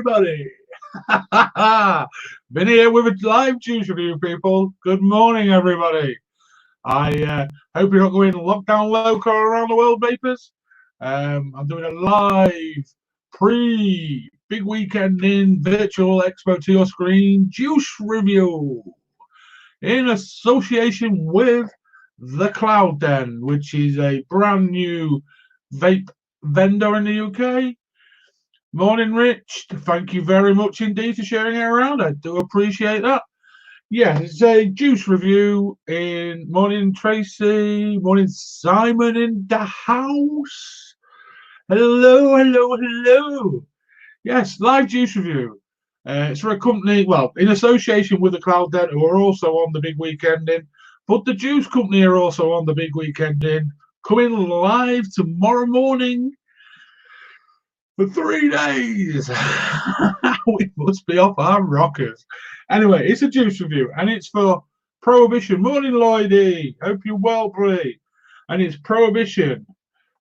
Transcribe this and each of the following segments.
everybody. Been here with a live juice review, people. Good morning, everybody. I hope you're not going lockdown local around the world, vapors. I'm doing a live pre-big weekend in virtual expo to your screen juice review in association with the Cloud Den, which is a brand new vape vendor in the UK. Morning, Rich. Thank you very much indeed for sharing it around. I do appreciate that. Yeah, it's a juice review in morning, Tracy. Morning, Simon in the house. Hello, hello, hello. Yes, live juice review. It's for a company, well, in association with the Cloud Den, who are also on the big weekend in. But the juice company are also on the big weekend in. Coming live tomorrow morning. For 3 days. We must be off our rockers. Anyway, it's a juice review and it's for Prohibition. Morning, Lloydie. Hope you're well, Brie. And it's Prohibition.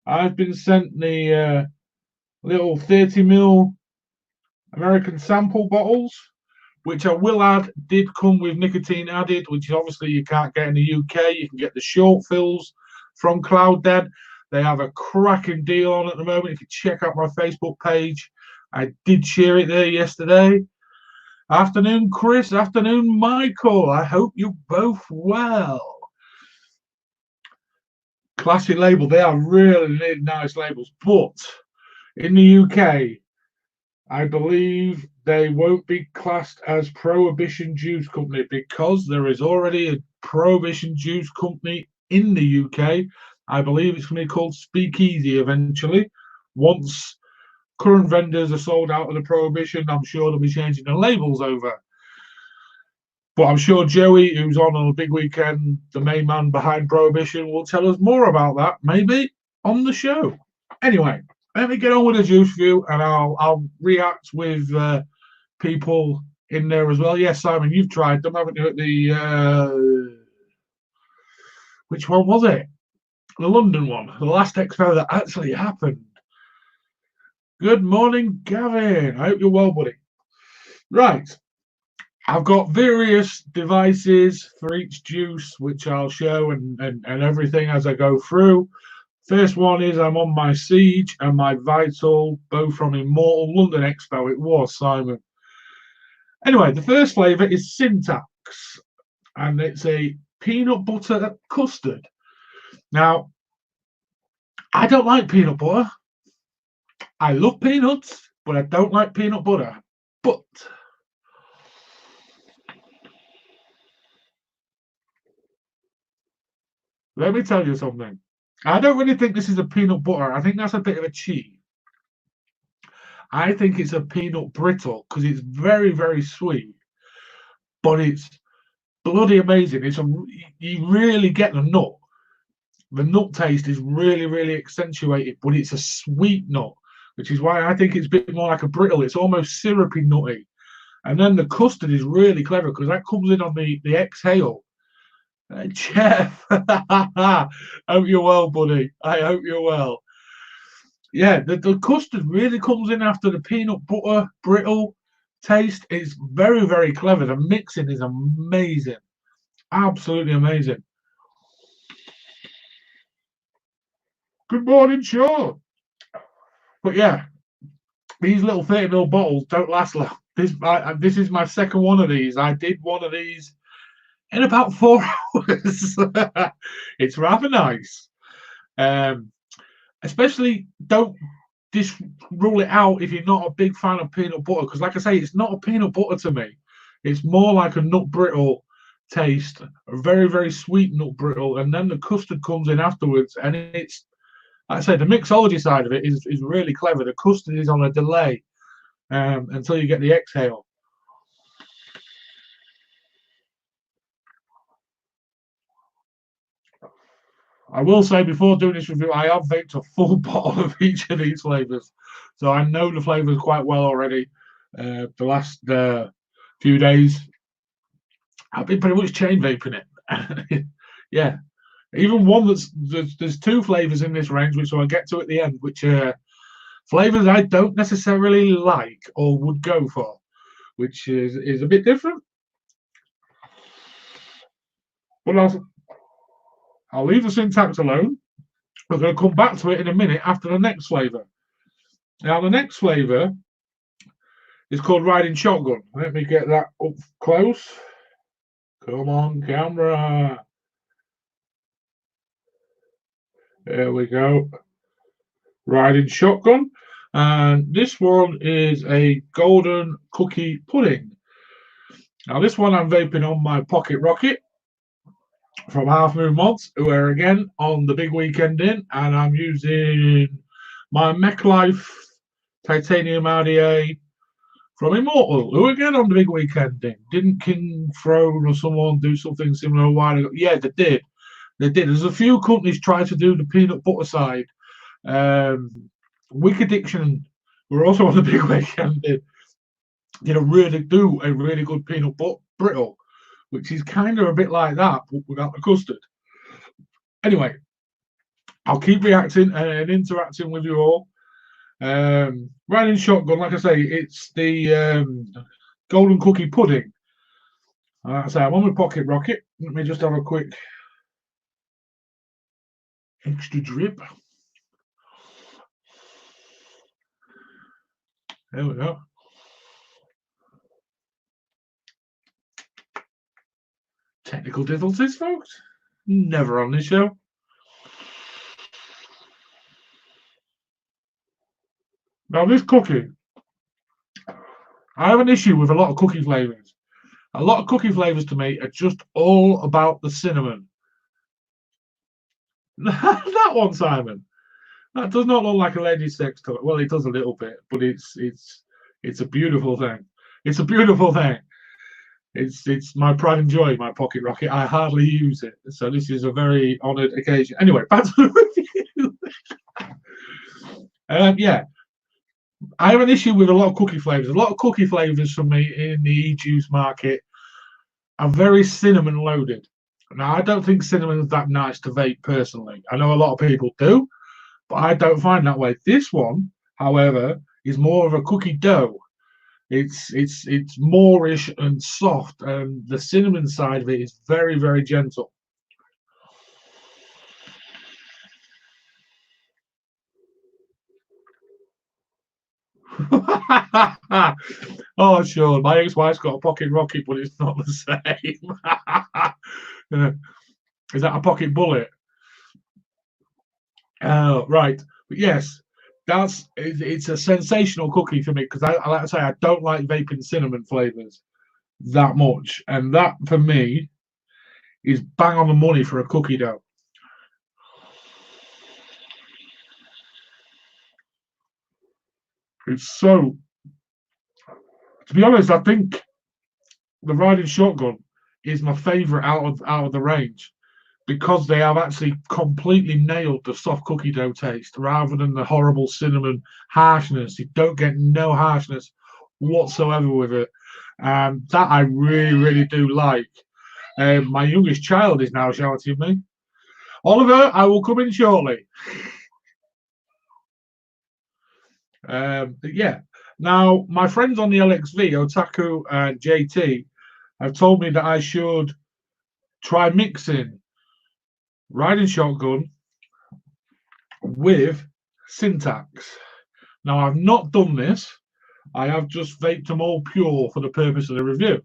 I've been sent the little 30ml American sample bottles, which I will add did come with nicotine added, which obviously you can't get in the UK. You can get the short fills from Cloud Den. They have a cracking deal on at the moment. If you check out my Facebook page, I did share it there yesterday. Afternoon, Chris. Afternoon, Michael. I hope you're both well. Classic label. They are really nice labels. But in the UK, I believe they won't be classed as Prohibition Juice Company because there is already a Prohibition Juice Company in the UK. I believe it's going to be called Speakeasy eventually. Once current vendors are sold out of the Prohibition, I'm sure they'll be changing the labels over. But I'm sure Joey, who's on a big weekend, the main man behind Prohibition, will tell us more about that, maybe on the show. Anyway, let me get on with the juice review, and I'll react with people in there as well. Yes, Simon, you've tried them, haven't you? At the which one was it? The London one, the last expo that actually happened. Good morning, Gavin. I hope you're well, buddy. Right. I've got various devices for each juice, which I'll show and everything as I go through. First one is I'm on my Siege and my Vital, both from Immortal London Expo. It was, Simon. Anyway, the first flavour is Syntax, and it's a peanut butter custard. Now, I don't like peanut butter. I love peanuts, but I don't like peanut butter. But let me tell you something. I don't really think this is a peanut butter. I think that's a bit of a cheat. I think it's a peanut brittle because it's very, very sweet, but it's bloody amazing. You really get the nut. The nut taste is really, really accentuated, but it's a sweet nut, which is why I think it's a bit more like a brittle. It's almost syrupy nutty. And then the custard is really clever because that comes in on the exhale. Jeff, hope you're well, buddy. I hope you're well. Yeah, the custard really comes in after the peanut butter brittle taste. It's very, very clever. The mixing is amazing. Absolutely amazing. Good morning, Sean. But yeah, these little 30ml bottles don't last long. This is my second one of these. I did one of these in about 4 hours. It's rather nice. Especially don't just rule it out if you're not a big fan of peanut butter, because like I say, it's not a peanut butter to me. It's more like a nut brittle taste, a very, very sweet nut brittle, and then the custard comes in afterwards, and it's, like I say, the mixology side of it is really clever. The custard is on a delay until you get the exhale. I will say before doing this review, I have vaped a full bottle of each of these flavors, so I know the flavors quite well already. The last few days, I've been pretty much chain vaping it. Yeah, even one there's 2 flavors in this range, which I'll get to at the end, which flavors I don't necessarily like or would go for, which is a bit different. But I'll leave the syntax alone. We're going to come back to it in a minute after the next flavor. Now, the next flavor is called Riding Shotgun. Let me get that up close. Come on, camera. There we go. Riding Shotgun. And this one is a golden cookie pudding. Now, this one I'm vaping on my Pocket Rocket from Half Moon Mods, who are again on the big weekend in, and I'm using my Mech Life Titanium RDA from Immortal, who again on the big weekend in. Didn't King Throne or someone do something similar a while ago? Yeah, they did. They did. There's a few companies try to do the peanut butter side. Wick Addiction were also on the big weekend in. Did a really good peanut butter brittle, which is kind of a bit like that, but without the custard. Anyway, I'll keep reacting and interacting with you all. Riding Shotgun, like I say, it's the golden cookie pudding. Like I say, I'm on my Pocket Rocket. Let me just have a quick extra drip. There we go. Technical difficulties, folks. Never on this show. Now, this cookie, I have an issue with a lot of cookie flavors. A lot of cookie flavors to me are just all about the cinnamon. That one, Simon. That does not look like a lady's sex toy. Well, it does a little bit, but it's a beautiful thing. It's a beautiful thing. It's my pride and joy, my Pocket Rocket. I hardly use it, so this is a very honoured occasion. Anyway, back to the review. Yeah, I have an issue with a lot of cookie flavors. A lot of cookie flavors for me in the e-juice market are very cinnamon loaded. Now, I don't think cinnamon is that nice to vape personally. I know a lot of people do, but I don't find that way. This one, however, is more of a cookie dough. It's moreish and soft, and the cinnamon side of it is very, very gentle. Oh, sure. My ex-wife's got a Pocket Rocket, but it's not the same. Is that a pocket bullet? Oh, right. But yes, it's a sensational cookie for me because I like to say I don't like vaping cinnamon flavors that much, and that for me is bang on the money for a cookie dough. It's so, to be honest, I think the Riding Shotgun is my favorite out of the range because they have actually completely nailed the soft cookie dough taste rather than the horrible cinnamon harshness. You don't get no harshness whatsoever with it. That I really, really do like. My youngest child is now shouting at me, Oliver, I will come in shortly. Yeah. Now, my friends on the LXV, Otaku and JT, have told me that I should try mixing Riding Shotgun with syntax. Now, I've not done this. I have just vaped them all pure for the purpose of the review.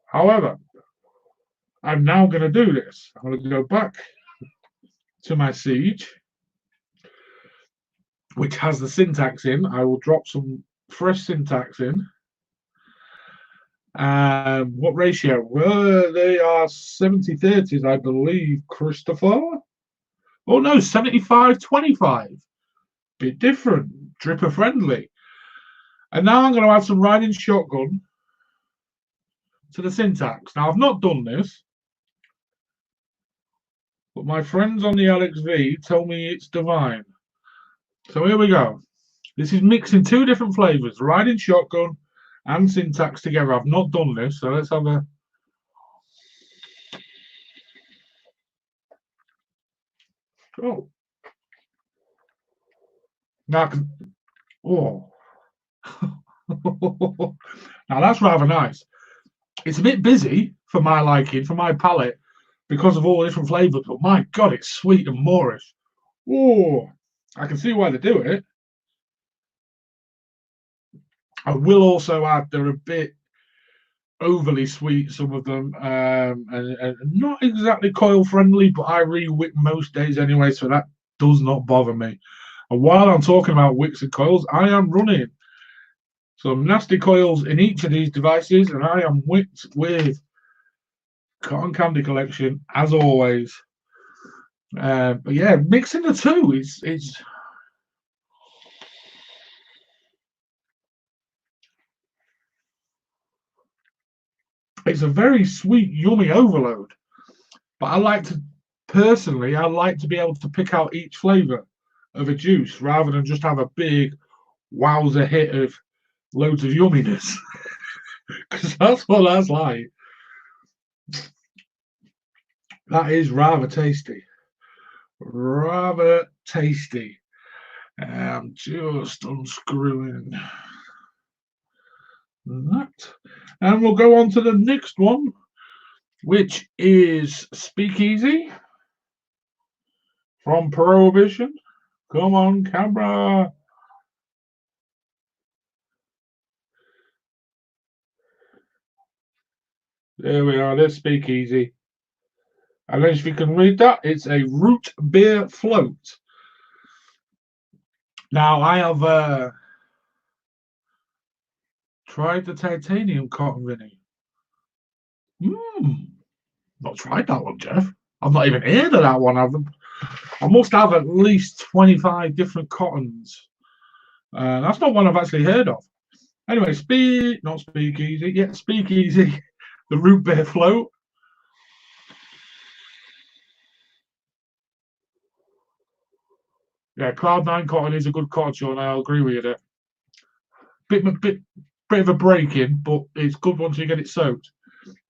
However, I'm now going to do this. I'm going to go back to my Siege, which has the syntax in. I will drop some fresh syntax in. What ratio? Well, they are 70-30s, I believe, Christopher. Oh no, 75-25. Bit different, dripper friendly. And now I'm going to add some Riding Shotgun to the syntax. Now, I've not done this, but my friends on the LXV tell me it's divine. So here we go. This is mixing two different flavors, Riding Shotgun and syntax together. I've not done this, so let's have a... Oh, now I can. Oh, now that's rather nice. It's a bit busy for my liking, for my palate, because of all the different flavours. But my God, it's sweet and moreish. Oh, I can see why they do it. I will also add they're a bit overly sweet, some of them, and not exactly coil friendly, but I re-wick most days anyway, so that does not bother me. And while I'm talking about wicks and coils, I am running some nasty coils in each of these devices, and I am wicked with Cotton Candy Collection as always. But yeah, mixing the two is it's a very sweet, yummy overload. But I like to be able to pick out each flavor of a juice rather than just have a big wowzer hit of loads of yumminess. Because that's what that's like. That is rather tasty. Rather tasty. I'm just unscrewing that. And we'll go on to the next one, which is Speakeasy from Prohibition. Come on, camera. There we are. There's Speakeasy. And as you can read that, it's a root beer float. Now, I have tried the titanium cotton vinny. Not tried that one, Jeff. I've not even heard of that one. I must have at least 25 different cottons. That's not one I've actually heard of. Anyway, not Speakeasy. Yeah, Speakeasy, the root beer float. Yeah, Cloud9 cotton is a good cotton, Sean. I'll agree with you there. Bit of a break in, but it's good once you get it soaked.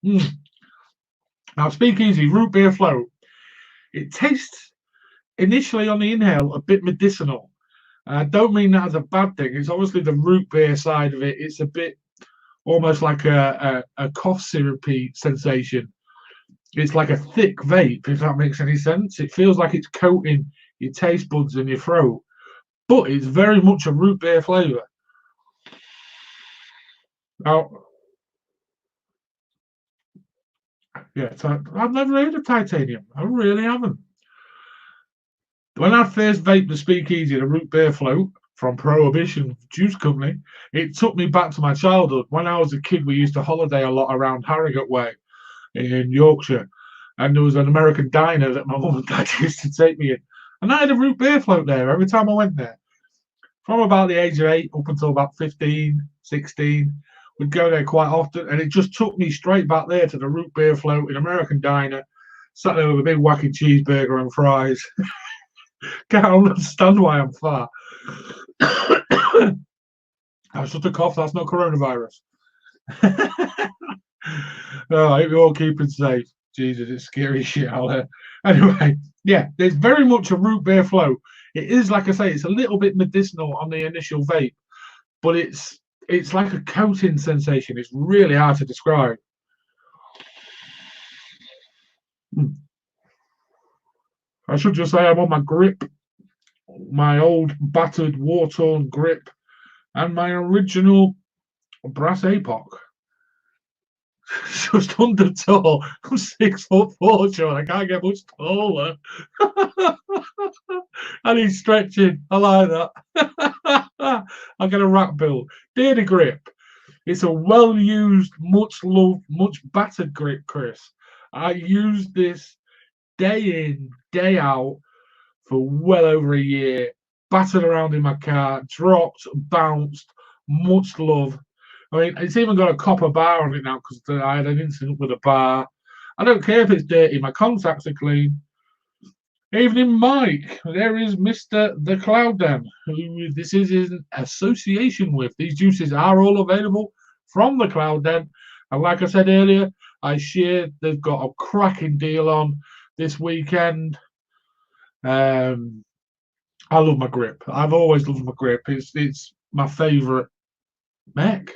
Now, Speakeasy root beer float. It tastes initially on the inhale a bit medicinal. I don't mean that as a bad thing. It's obviously the root beer side of it. It's a bit almost like a cough syrupy sensation. It's like a thick vape, if that makes any sense. It feels like it's coating your taste buds and your throat, but it's very much a root beer flavour. Now, yeah, I've never heard of titanium. I really haven't. When I first vaped the Speakeasy, the root beer float from Prohibition Juice Company, it took me back to my childhood. When I was a kid, we used to holiday a lot around Harrogate Way in Yorkshire, and there was an American diner that my mum and dad used to take me in, and I had a root beer float there every time I went there. From about the age of 8 up until about 15, 16, we'd go there quite often, and it just took me straight back there to the root beer float in American diner, sat there with a big wacky cheeseburger and fries. Can't understand why I'm fat. That's just a cough. That's not coronavirus. Oh, I hope you're all keeping safe. Jesus, it's scary shit out there. Anyway, yeah, there's very much a root beer flow. It is, like I say, it's a little bit medicinal on the initial vape, but it's like a coating sensation. It's really hard to describe. I should just say I'm on my grip, my old battered, war-torn grip, and my original brass APOC. Just under tall. I'm 6'4", Sean. I can't get much taller. And he's stretching. I like that. I get a rat build. Daily grip. It's a well-used, much loved, much battered grip, Chris. I use this day in, day out for well over a year. Battered around in my car, dropped, bounced, much love. I mean, it's even got a copper bar on it now because I had an incident with a bar. I don't care if it's dirty, my contacts are clean. Evening, Mike. There is Mr. The Cloud Den, who this is in association with. These juices are all available from the Cloud Den. And like I said earlier, I shared they've got a cracking deal on this weekend. I love my grip. I've always loved my grip. It's my favourite mech,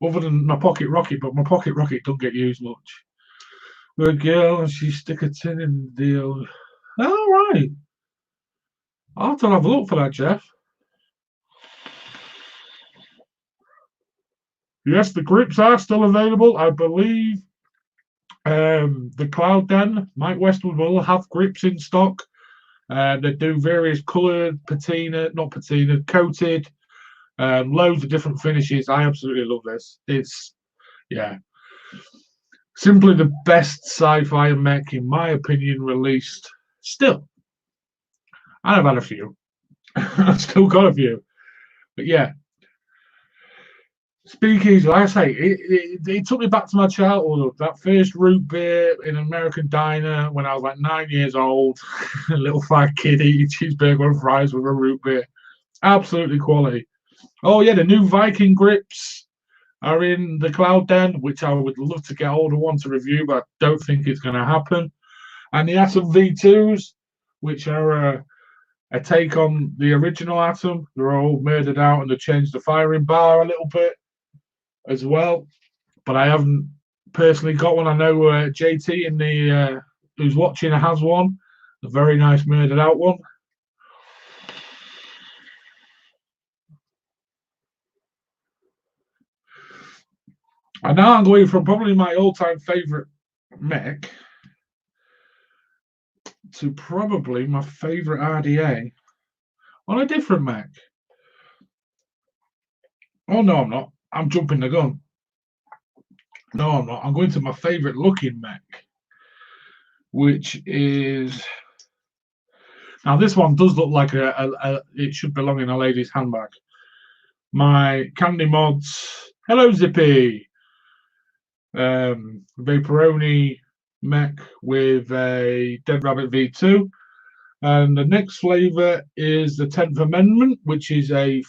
other than my pocket rocket. But my pocket rocket don't get used much. We're a girl and she stick a tin in the deal. All right. I'll have to have a look for that, Jeff. Yes, the grips are still available. I believe the Cloud Den, Mike Westwood will have grips in stock. They do various coloured patina, not patina, coated, loads of different finishes. I absolutely love this. It's, yeah, simply the best sci-fi mech, in my opinion, released. Still, I've had a few. I've still got a few. But yeah, Speakeasy, like I say, it took me back to my childhood. That first root beer in an American diner when I was like 9 years old, a little fat kid eating cheeseburger and fries with a root beer. Absolutely quality. Oh yeah, the new Viking grips are in the Cloud Den, which I would love to get hold of one to review, but I don't think it's going to happen. And the Atom V2s, which are a take on the original Atom. They're all murdered out and they changed the firing bar a little bit as well. But I haven't personally got one. I know JT in the who's watching has one, a very nice murdered out one. And now I'm going from probably my all-time favorite mech to probably my favorite RDA on a different mech. Oh no, I'm not. I'm jumping the gun. No, I'm not. I'm going to my favorite looking mech, which is, now this one does look like it should belong in a lady's handbag. My Candy Mods. Hello, Zippy. Vaporoni mech with a Dead Rabbit V2. And the next flavor is the 10th Amendment, which is a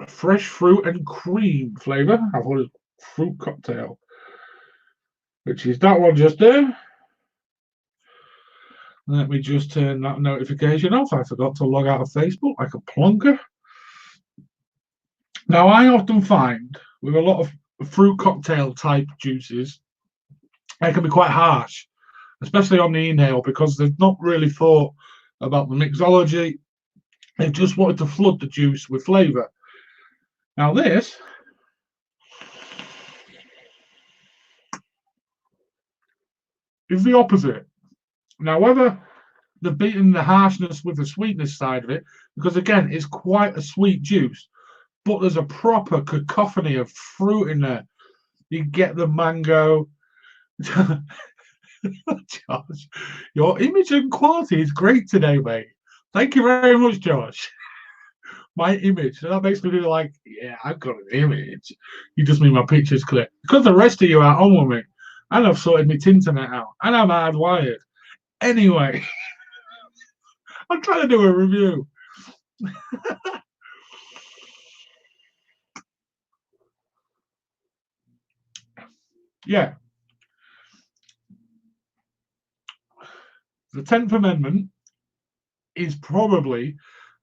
fresh fruit and cream flavor. I thought it was fruit cocktail, which is that one just there. Let me just turn that notification off. I forgot to log out of Facebook like a plonker. Now, I often find with a lot of fruit cocktail type juices, they can be quite harsh, especially on the inhale, because they've not really thought about the mixology. They've just wanted to flood the juice with flavour. Now, this is the opposite. Now, whether they're beating the harshness with the sweetness side of it, because again, it's quite a sweet juice, but there's a proper cacophony of fruit in there. You get the mango. Josh, your image and quality is great today, mate. Thank you very much, Josh. My image. That makes me feel like, yeah, I've got an image. You just mean my picture's clear. Because the rest of you are on with me. And I've sorted my internet out. And I'm hardwired. Anyway, I'm trying to do a review. Yeah. The 10th Amendment is probably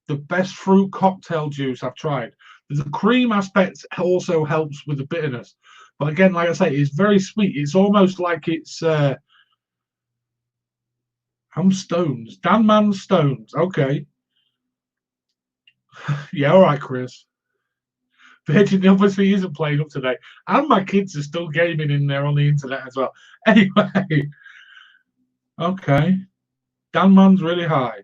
the best fruit cocktail juice I've tried. The cream aspect also helps with the bitterness. But again, like I say, it's very sweet. It's almost like it's I'm Stones. Dan Man Stones. Okay. Yeah, all right, Chris. Virgin obviously isn't playing up today. And my kids are still gaming in there on the internet as well. Anyway. Okay. Dan Man's really high.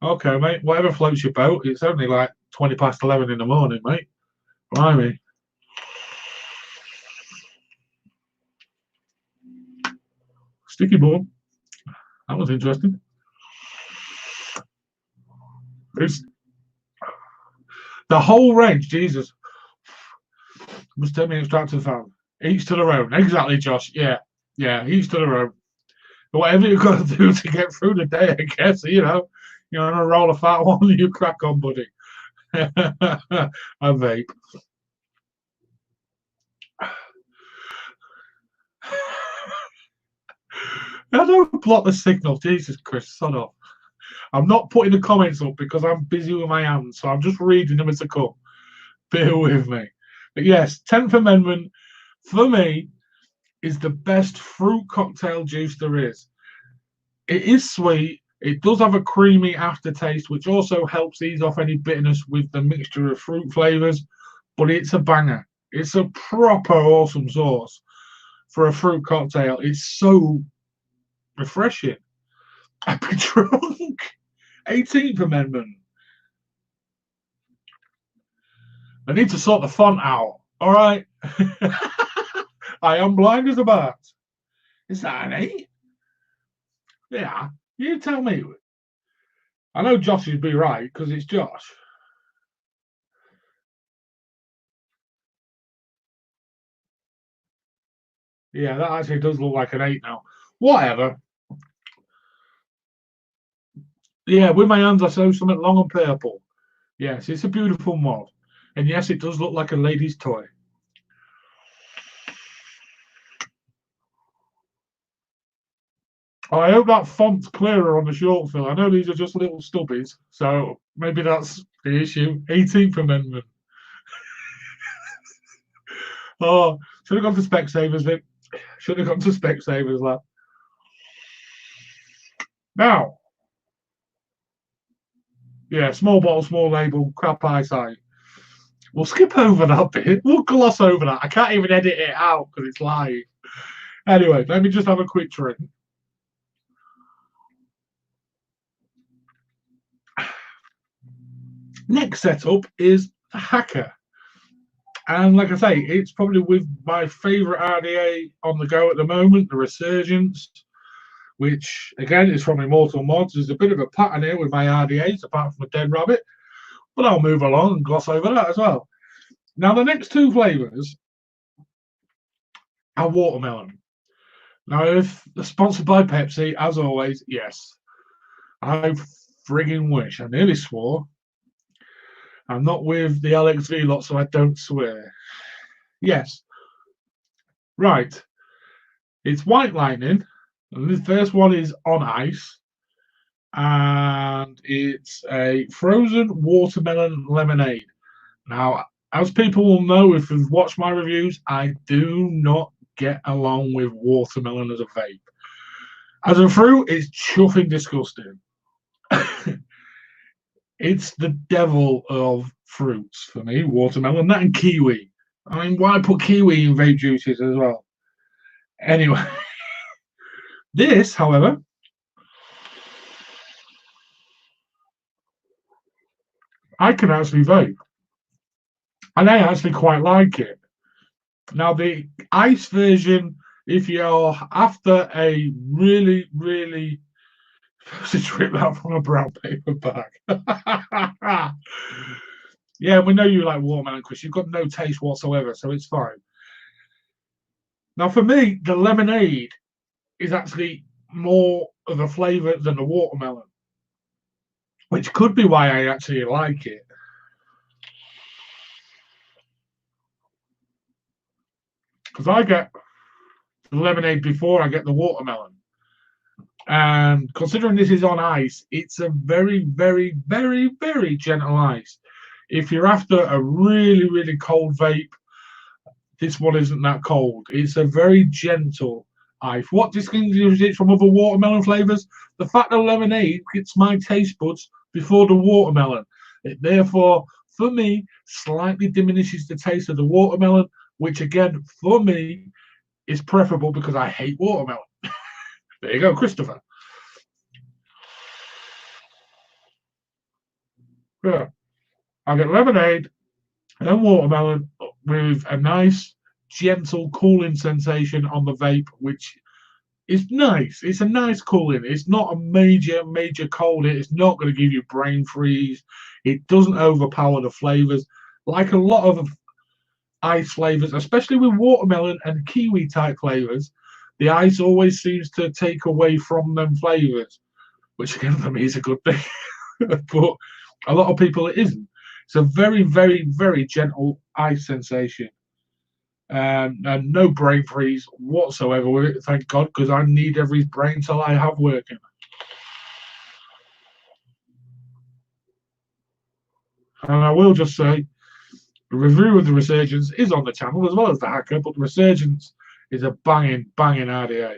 Okay, mate. Whatever floats your boat. It's only like 20 past 11 in the morning, mate. Blimey. Sticky ball. That was interesting. It's the whole range, Jesus. Must tell me extractor fan. Each to their own. Exactly, Josh. Yeah. Yeah, each to their own. Whatever you've got to do to get through the day, I guess, you're on a roll of fat one, you crack on, buddy. A vape. I don't block the signal. Jesus Christ, son off. I'm not putting the comments up because I'm busy with my hands, so I'm just reading them as they come. Bear with me. But yes, 10th Amendment, for me, is the best fruit cocktail juice there is. It is sweet. It does have a creamy aftertaste, which also helps ease off any bitterness with the mixture of fruit flavors. But it's a banger. It's a proper awesome sauce for a fruit cocktail. It's so refreshing. I'd be drunk. 18th Amendment. I need to sort the font out. All right. I am blind as a bat. Is that an 8? Yeah. You tell me. I know Josh would be right because it's Josh. Yeah, that actually does look like an 8 now. Whatever. Yeah, with my hands I saw something long and purple. Yes, it's a beautiful mod. And yes, it does look like a lady's toy. I hope that font's clearer on the short film. I know these are just little stubbies, so maybe that's the issue. 18th Amendment. Oh, should have gone to Specsavers, Vic. Should have gone to Specsavers, lad. Now, yeah, small bottle, small label, crap eyesight. We'll skip over that bit. We'll gloss over that. I can't even edit it out because it's live. Anyway, let me just have a quick drink. Next setup is the Hacker. And like I say, it's probably with my favourite RDA on the go at the moment, the Resurgence, which again is from Immortal Mods. There's a bit of a pattern here with my RDAs, apart from a Dead Rabbit, but I'll move along and gloss over that as well. Now, the next two flavours are watermelon. Now, if they're sponsored by Pepsi, as always, yes. I frigging wish. I nearly swore. I'm not with the LXV lot, so I don't swear. Yes. Right. It's White Lightning. And the first one is on ice. And it's a frozen watermelon lemonade. Now, as people will know if you've watched my reviews, I do not get along with watermelon as a vape. As a fruit, it's chuffing disgusting. It's the devil of fruits for me, watermelon, that and kiwi. I mean, why put kiwi in vape juices as well? Anyway, this, however, I can actually vape. And I actually quite like it. Now, the ice version, if you're after a really, really to strip that from a brown paper bag. Yeah, we know you like watermelon, Chris. You've got no taste whatsoever, so it's fine. Now, for me, the lemonade is actually more of a flavour than the watermelon, which could be why I actually like it. Because I get the lemonade before I get the watermelon. And considering this is on ice, it's a very, very, very, very gentle ice. If you're after a really, really cold vape, this one isn't that cold. It's a very gentle ice. What distinguishes it from other watermelon flavors? The fact that lemonade hits my taste buds before the watermelon. It therefore, for me, slightly diminishes the taste of the watermelon, which again, for me, is preferable because I hate watermelon. There you go, Christopher. Yeah. I get lemonade and then watermelon with a nice, gentle cooling sensation on the vape, which is nice. It's a nice cooling. It's not a major, major cold. It's not going to give you brain freeze. It doesn't overpower the flavors. Like a lot of ice flavors, especially with watermelon and kiwi type flavors, the ice always seems to take away from them flavors, which again for me is a good thing. But a lot of people it isn't. It's a very, very, very gentle ice sensation. and no brain freeze whatsoever with it, thank God, because I need every brain cell I have working. And I will just say, the review of the Resurgence is on the channel as well as the Hacker, but the Resurgence is a banging RDA.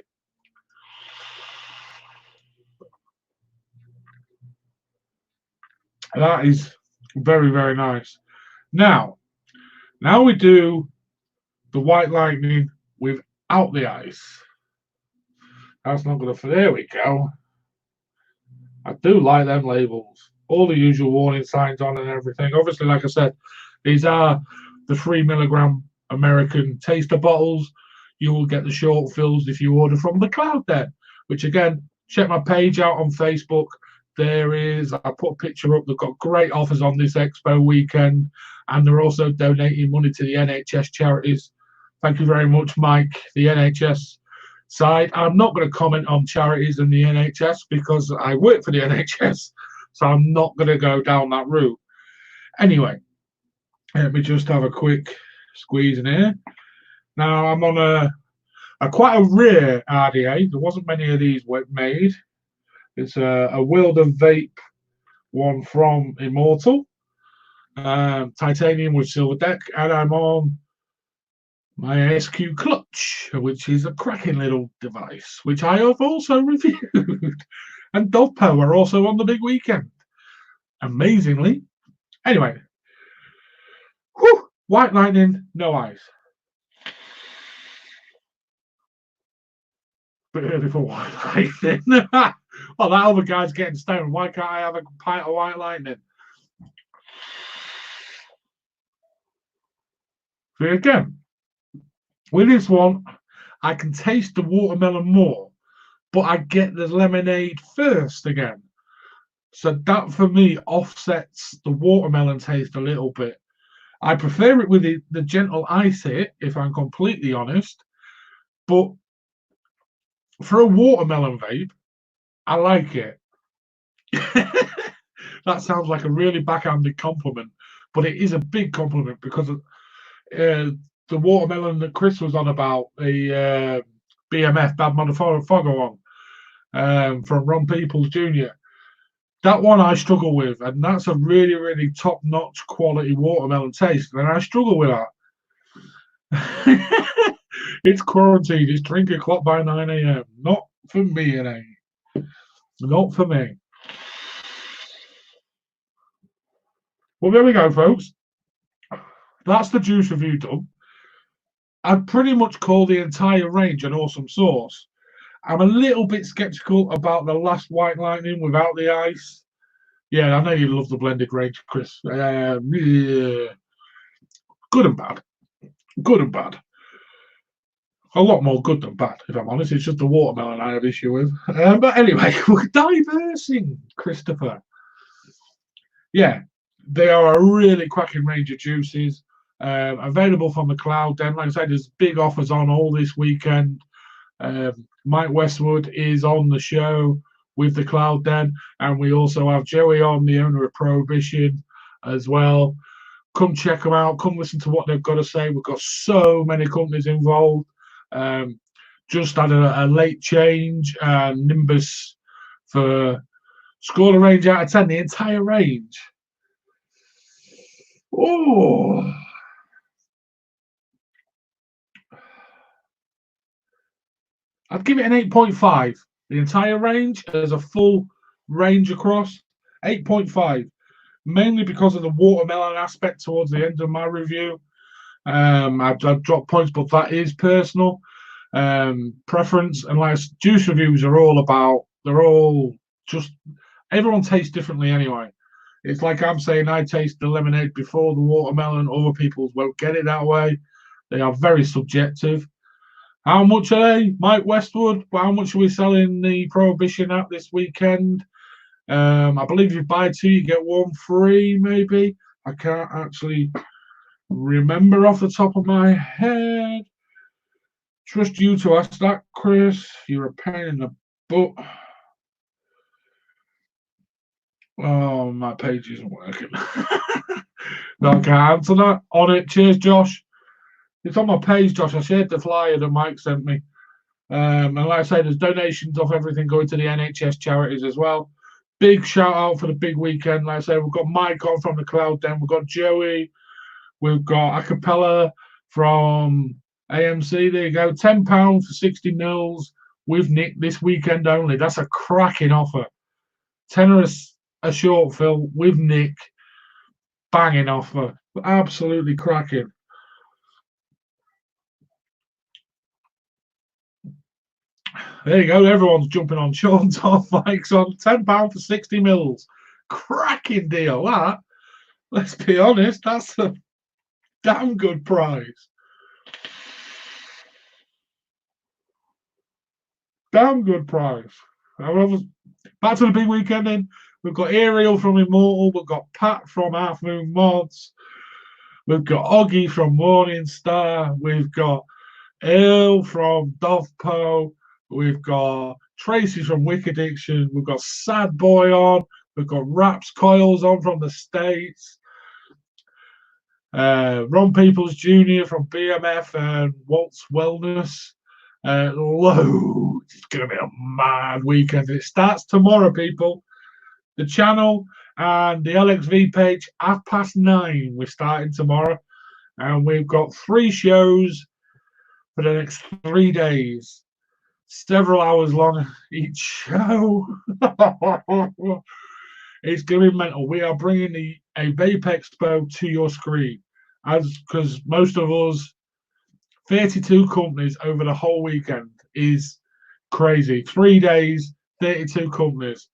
That is very, very nice. Now we do the White Lightning without the ice. That's not going to. There we go. I do like them labels. All the usual warning signs on and everything. Obviously, like I said, these are the 3 milligram American taster bottles. You will get the short fills if you order from the Cloud Den, which again, check my page out on Facebook. I put a picture up. They've got great offers on this expo weekend, and they're also donating money to the NHS charities. Thank you very much, Mike. The NHS side. I'm not going to comment on charities and the NHS because I work for the NHS, so I'm not going to go down that route. Anyway, let me just have a quick squeeze in here. Now I'm on a quite a rare RDA. There wasn't many of these made. It's a World of Vape one from Immortal, titanium with silver deck, and I'm on my SQ Clutch, which is a cracking little device, which I have also reviewed. And Dovpo are also on the big weekend, amazingly. Anyway, whew, White Lightning, no ice. Bit early for White Lightning. Well, that other guy's getting stoned. Why can't I have a pint of White Lightning? See, again, with this one, I can taste the watermelon more, but I get the lemonade first again. So that, for me, offsets the watermelon taste a little bit. I prefer it with the gentle ice hit, if I'm completely honest. But for a watermelon vape, I like it. That sounds like a really backhanded compliment, but it is a big compliment because of the watermelon that Chris was on about, the BMF, Bad Motherfucker one, from Ron Peoples Jr. That one I struggle with, and that's a really, really top-notch quality watermelon taste, and I struggle with that. It's quarantine. It's drink o'clock by 9 a.m. Not for me, it ain't. Not for me. Well, there we go, folks. That's the juice review done. I'd pretty much call the entire range an awesome sauce. I'm a little bit skeptical about the last White Lightning without the ice. Yeah, I know you love the blended range, Chris. Yeah. Good and bad. Good and bad. A lot more good than bad, if I'm honest. It's just the watermelon I have issue with. But anyway, we're diversing, Christopher. Yeah, they are a really cracking range of juices. Available from the Cloud Den. Like I said, there's big offers on all this weekend. Mike Westwood is on the show with the Cloud Den, and we also have Joey on, the owner of Prohibition, as well. Come check them out. Come listen to what they've got to say. We've got so many companies involved. Just had a late change, Nimbus for scored a range out of 10, the entire range. Oh, I'd give it an 8.5. The entire range as a full range across, 8.5. Mainly because of the watermelon aspect towards the end of my review. I've dropped points, but that is personal preference. And like juice reviews are all about, they're all just, everyone tastes differently anyway. It's like I'm saying I taste the lemonade before the watermelon. Other people won't get it that way. They are very subjective. How much are they, Mike Westwood? How much are we selling the Prohibition at this weekend? I believe if you buy two, you get one free, maybe. I can't actually remember off the top of my head. Trust you to ask that, Chris. You're a pain in the butt. Oh, my page isn't working. No, I can't answer that. On it. Cheers, Josh. It's on my page, Josh. I shared the flyer that Mike sent me. And like I say, there's donations of everything going to the NHS charities as well. Big shout out for the big weekend. Like I say, we've got Mike on from the Cloud Den. We've got Joey. We've got Acapella from AMC. There you go. £10 for 60 mils with Nick this weekend only. That's a cracking offer. Tenner a short fill with Nick. Banging offer. Absolutely cracking. There you go. Everyone's jumping on. Sean's on, Mike's on. £10 for 60 mils. Cracking deal, that. Let's be honest. That's a damn good price. Damn good price. Back to the big weekend then. We've got Ariel from Immortal. We've got Pat from Half Moon Mods. We've got Oggy from Morning Star. We've got Earl from Dovpo. We've got Tracy from Wick Addiction. We've got Sad Boy on. We've got Raps Coils on from the States. Ron Peoples Jr. from BMF and Waltz Wellness. Loads. It's going to be a mad weekend. It starts tomorrow, people. The channel and the LXV page, 9:30. We're starting tomorrow. And we've got 3 shows for the next 3 days. Several hours long each show. It's going to be mental. We are bringing a Vape Expo to your screen, because most of us, 32 companies over the whole weekend is crazy. 3 days, 32 companies.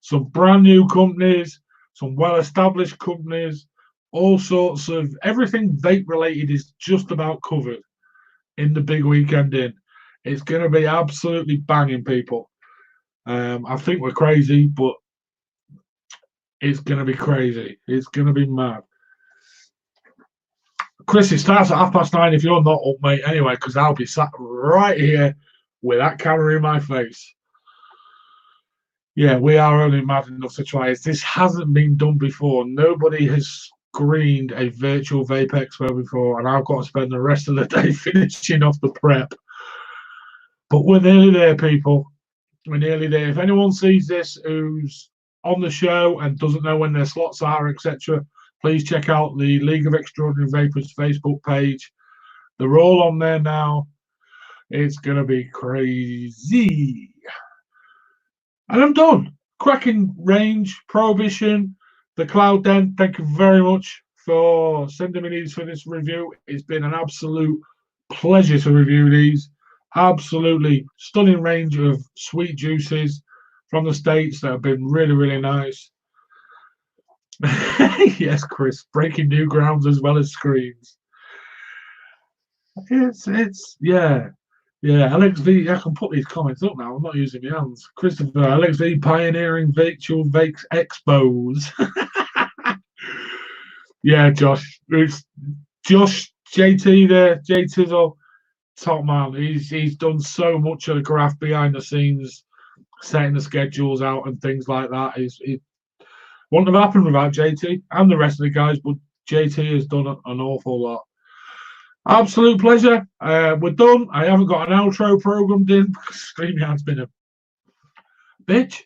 Some brand new companies, some well-established companies, all sorts of everything vape related is just about covered in the big weekend in. It's going to be absolutely banging, people. I think we're crazy, but it's going to be crazy. It's going to be mad. Chris, it starts at 9:30 if you're not up, mate, anyway, because I'll be sat right here with that camera in my face. Yeah, we are only mad enough to try it. This hasn't been done before. Nobody has screened a virtual Vape Expo before, and I've got to spend the rest of the day finishing off the prep. But we're nearly there, people. We're nearly there. If anyone sees this who's on the show and doesn't know when their slots are, etc., please check out the League of Extraordinary Vapors Facebook page. They're all on there now. It's going to be crazy. And I'm done. Cracking range, Prohibition, the Cloud Den. Thank you very much for sending me these for this review. It's been an absolute pleasure to review these. Absolutely stunning range of sweet juices from the States that have been really, really nice. Yes, Chris, breaking new grounds as well as screens. Yeah. LXV, I can put these comments up now. I'm not using my hands. Christopher, LXV pioneering virtual Vape Expos. Yeah, Josh. It's Josh JT there. JT's a top man. He's done so much of the graph behind the scenes, setting the schedules out and things like that. It wouldn't have happened without JT and the rest of the guys, but JT has done an awful lot. Absolute pleasure. We're done. I haven't got an outro programmed in because StreamYard's been a bitch.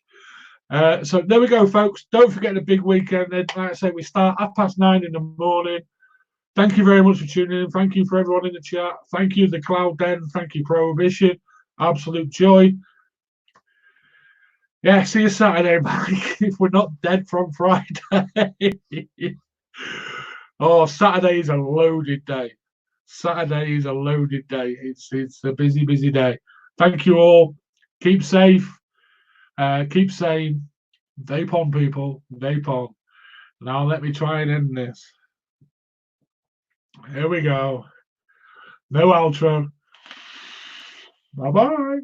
So there we go, folks. Don't forget the big weekend. Like I say, we start 9:30 in the morning. Thank you very much for tuning in. Thank you for everyone in the chat. Thank you, the Cloud Den. Thank you, Prohibition. Absolute joy. Yeah, see you Saturday, Mike, if we're not dead from Friday. Oh, Saturday is a loaded day. Saturday is a loaded day. It's a busy, busy day. Thank you all. Keep safe. Keep sane. Vape on, people. Vape on. Now let me try and end this. Here we go. No outro. Bye-bye.